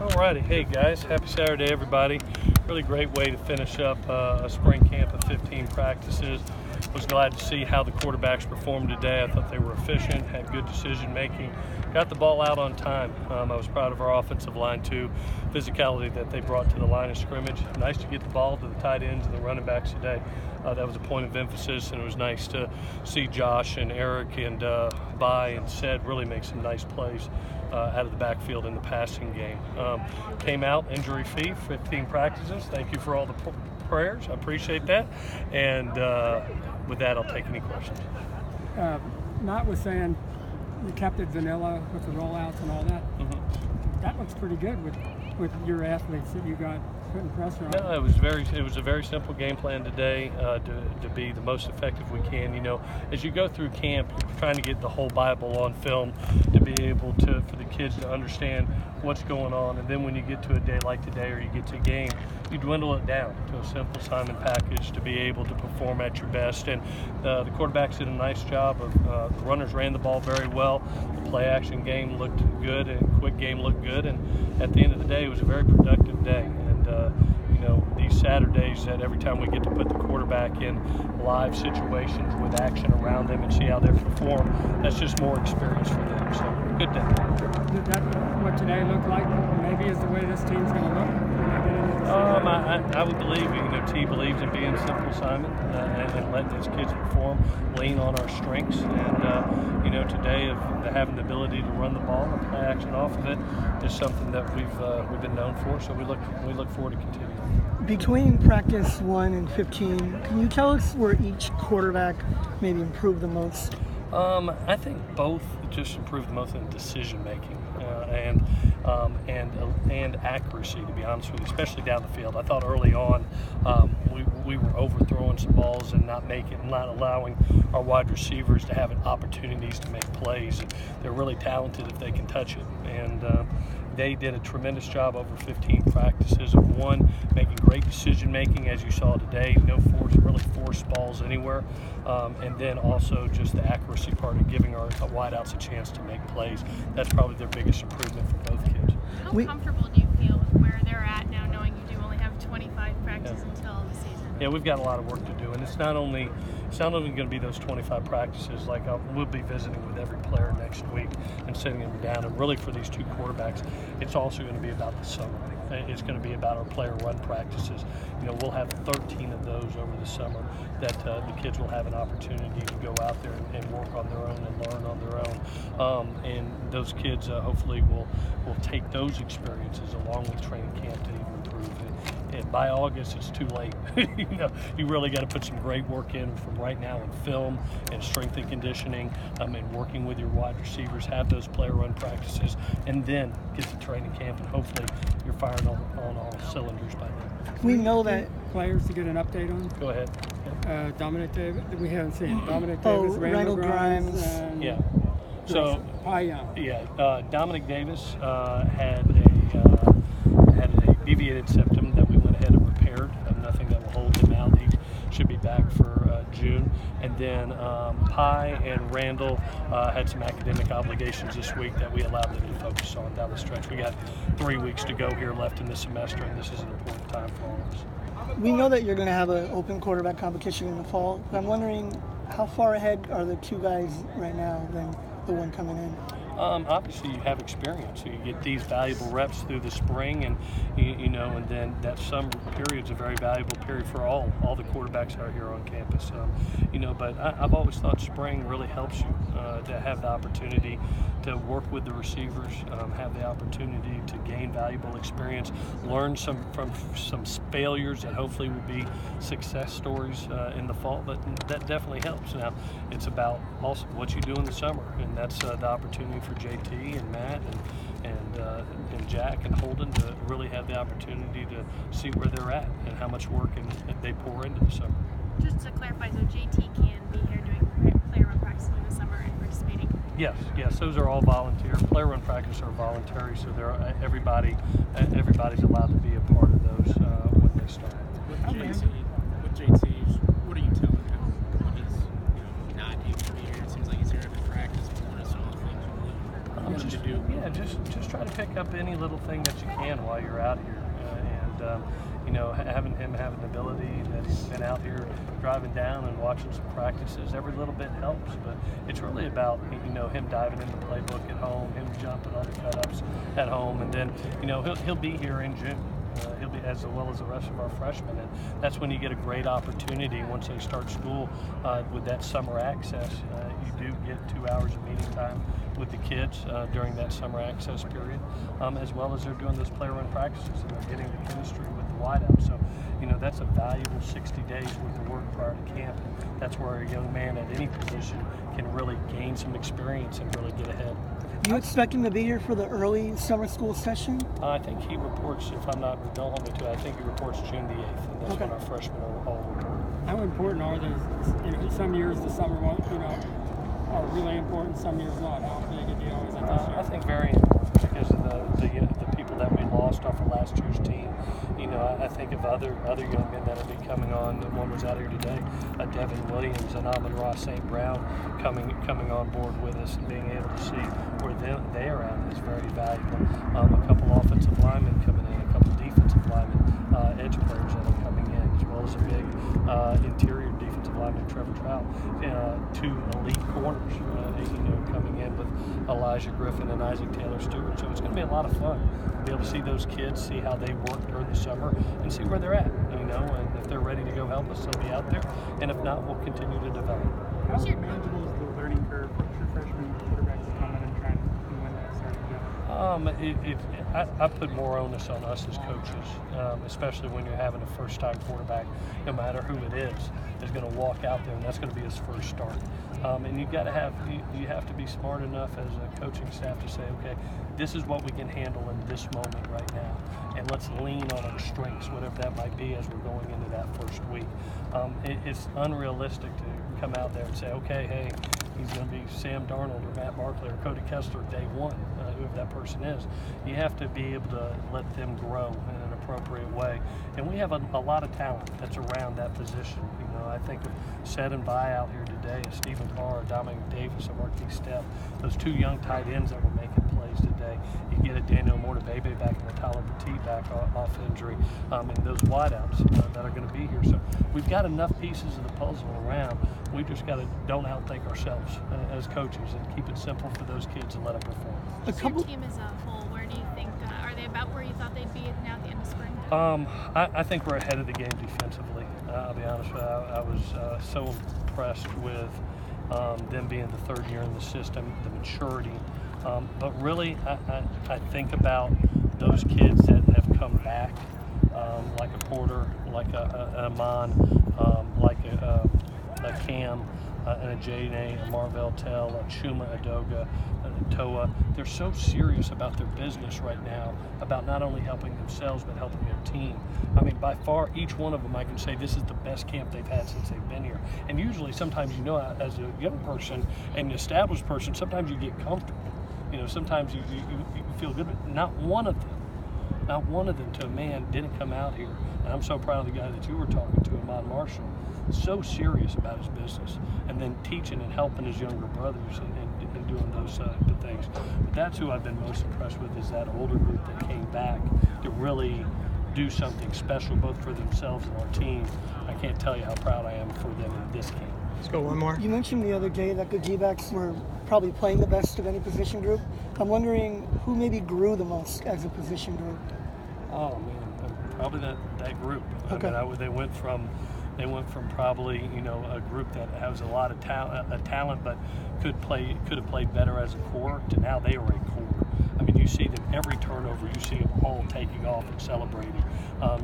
Alrighty, hey guys, happy Saturday everybody. Really great way to finish up a spring camp of 15 practices. Was glad to see how the quarterbacks performed today. I thought they were efficient, had good decision making, got the ball out on time. I was proud of our offensive line too, physicality that they brought to the line of scrimmage. Nice to get the ball to the tight ends and the running backs today. That was a point of emphasis, and it was nice to see Josh and Eric and Bai and Sed really make some nice plays out of the backfield in the passing game. Came out injury-free, 15 practices. Thank you for all the prayers. I appreciate that. And with that, I'll take any questions. Notwithstanding, you kept it vanilla with the rollouts and all that. Mm-hmm. That looks pretty good with your athletes that you got putting pressure on. No, it was a very simple game plan today to be the most effective we can. You know, as you go through camp, you're trying to get the whole Bible on film to be able to, for the kids to understand what's going on. And then when you get to a day like today, or you get to a game, you dwindle it down to a simple Simon package to be able to perform at your best. And the quarterbacks did a nice job of the runners ran the ball very well. The play action game looked good, and quick game looked good. And at the end of the day, it was a very productive day. And you know, these Saturdays, that every time we get to put the quarterback in live situations with action around them and see how they perform, that's just more experience for them. So good day. Did that what today looked like? Maybe is the way this team's going to look. I would believe, you know, T believes in being simple, Simon, and letting his kids perform, lean on our strengths, and you know, today of having the ability to run the ball and play action off of it is something that we've been known for. So we look forward to continuing. Between practice 1 and 15, can you tell us where each quarterback maybe improved the most? I think both just improved the most in decision making and accuracy, to be honest with you, especially down the field. I thought early on we were overthrowing some balls and not allowing our wide receivers to have opportunities to make plays. And they're really talented if they can touch it. And they did a tremendous job over 15 practices of making great decision making, as you saw today. No really forced balls anywhere, and then also just the accuracy part of giving our wideouts a chance to make plays. That's probably their biggest improvement for both kids. How comfortable do you feel with where they're at now, knowing you do only have 25 practices until the season? Yeah, we've got a lot of work to do, and it's not only going to be those 25 practices. Like we'll be visiting with every player next week and sitting them down. And really, for these two quarterbacks, it's also going to be about the summer. It's going to be about our player run practices. You know, we'll have 13 of those over the summer that the kids will have an opportunity to go out there and work on their own and learn on their own. And those kids hopefully will take those experiences along with training camp to even improve it. And by August, it's too late. You know, you really got to put some great work in from right now in film and strength and conditioning, and working with your wide receivers, have those player run practices, and then get to training camp, and hopefully you're firing on all cylinders by then. We know that players to get an update on. Go ahead. Dominic Davis, we haven't seen Dominic Davis, Randall Grimes. Yeah. So, Dominic Davis had a deviated septum that we went ahead and repaired. Nothing that will hold him out. He should be back for June. And then Pi and Randall had some academic obligations this week that we allowed them to focus on down the stretch. We got 3 weeks to go here left in the semester, and this is an important time for all of us. We know that you're going to have an open quarterback competition in the fall, but I'm wondering how far ahead are the two guys right now than the one coming in? Obviously, you have experience. So you get these valuable reps through the spring, and you know, and then that summer period is a very valuable period for all the quarterbacks out here on campus. You know, but I've always thought spring really helps you to have the opportunity to work with the receivers, have the opportunity to gain valuable experience, learn from some failures that hopefully will be success stories in the fall. But that definitely helps. Now, it's about also what you do in the summer, and that's the opportunity for JT and Matt and Jack and Helton to really have the opportunity to see where they're at and how much work they pour into the summer. Just to clarify, so JT can be here doing player run practice in the summer and participating? Yes, those are all volunteer. Player run practice are voluntary, so everybody's allowed to be a part of those when they start. With JT, what are you telling him when he's not able to be here? It seems like he's here every practice, but what are some of the things you want him to do? Yeah, just try to pick up any little thing that you can while you're out here, you know, having the ability that he's been out here driving down and watching some practices, every little bit helps. But it's really about, you know, him diving in the playbook at home, him jumping on the cut-ups at home, and then, you know, he'll be here in June. He'll be as well as the rest of our freshmen, and that's when you get a great opportunity once they start school with that summer access. You do get 2 hours of meeting time with the kids during that summer access period, as well as they're doing those play run practices and they're getting the chemistry with the wideout. So, you know, that's a valuable 60 days worth of work prior to camp. And that's where a young man at any position can really gain some experience and really get ahead. You expect him to be here for the early summer school session? I think he reports, if I'm not, don't hold me to it, I think he reports June the 8th, and that's when our freshmen all report. How important are those? You know, some years the summer one, you know, are really important. Some years not. How big a deal is it this year? I think very important because of the people that we lost off of last year's team. You know, I think of other young men that will be coming on. One was out here today, Devin Williams and Amon-Ra St. Brown coming on board with us, and being able to see where they are at is very valuable. A couple offensive linemen coming in, a couple defensive linemen, edge players that are coming in, as well as a big interior defensive lineman, Trevor Trout, 2 elite corners, you know, coming in with Elijah Griffin and Isaac Taylor Stewart. So it's going to be a lot of fun to be able to see those kids, see how they work during the summer, and see where they're at, you know, and if they're ready to go help us, they'll be out there, and if not, we'll continue to develop. How manageable is the learning curve for freshman quarterbacks to come in and try and win that starting job? I put more onus on us as coaches, especially when you're having a first-time quarterback, no matter who it is going to walk out there, and that's going to be his first start. And you have to be smart enough as a coaching staff to say, okay, this is what we can handle in this moment right now, and let's lean on our strengths, whatever that might be, as we're going into that first week. It's unrealistic to come out there and say, okay, hey, he's going to be Sam Darnold or Matt Barkley or Cody Kessler day one, whoever that person is. You have to be able to let them grow in an appropriate way. And we have a lot of talent that's around that position. You know, I think of Set and By out here today, Stephen Carr, Dominic Davis, and Marquis Step, those 2 young tight ends that were making plays today. You get a Daniel Mortabebe back and a Tyler Petit back off injury, and those wideouts that are going to be here. So we've got enough pieces of the puzzle around. We just got to don't outthink ourselves as coaches and keep it simple for those kids and let them perform. Your team as a whole, where do you think, are they about where you thought they'd be now at the end of spring? I think we're ahead of the game defensively. I'll be honest with you. I was so impressed with them being the 3rd year in the system, the maturity. But really, I think about those kids that have come back, like a Porter, like a Amon, like a Cam, and a J.N.A., a Marvell Tell, a Chuma Adoga, a Toa. They're so serious about their business right now, about not only helping themselves, but helping their team. I mean, by far, each one of them, I can say this is the best camp they've had since they've been here. And usually, sometimes, you know, as a young person and an established person, sometimes you get comfortable. You know, sometimes you feel good, but not one of them to a man didn't come out here. And I'm so proud of the guy that you were talking to, Ahmad Marshall, so serious about his business, and then teaching and helping his younger brothers and doing those things. But that's who I've been most impressed with, is that older group that came back to really do something special, both for themselves and our team. I can't tell you how proud I am for them in this game. Let's go one more. You mentioned the other day that the D-backs were probably playing the best of any position group. I'm wondering who maybe grew the most as a position group. Oh man, probably that group. Okay. I mean, they went from probably, you know, a group that has a lot of talent, but could have played better as a core, to now they are a core. I mean, you see them every turnover. You see them all taking off and celebrating.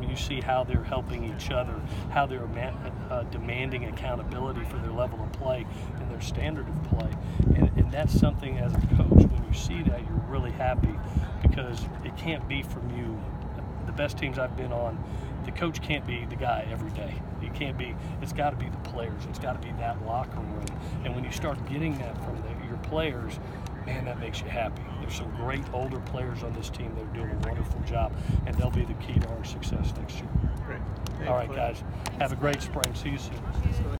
You see how they're helping each other, how they're demanding accountability for their level of play and their standard of play. And that's something, as a coach, when you see that, you're really happy, because it can't be from you. The best teams I've been on, the coach can't be the guy every day. You can't be. It's got to be the players. It's got to be that locker room. And when you start getting that from your players, man, that makes you happy. There's some great older players on this team that are doing a wonderful job, and they'll be the key to our success next year. Great. All right, guys. Have a great spring. See you soon.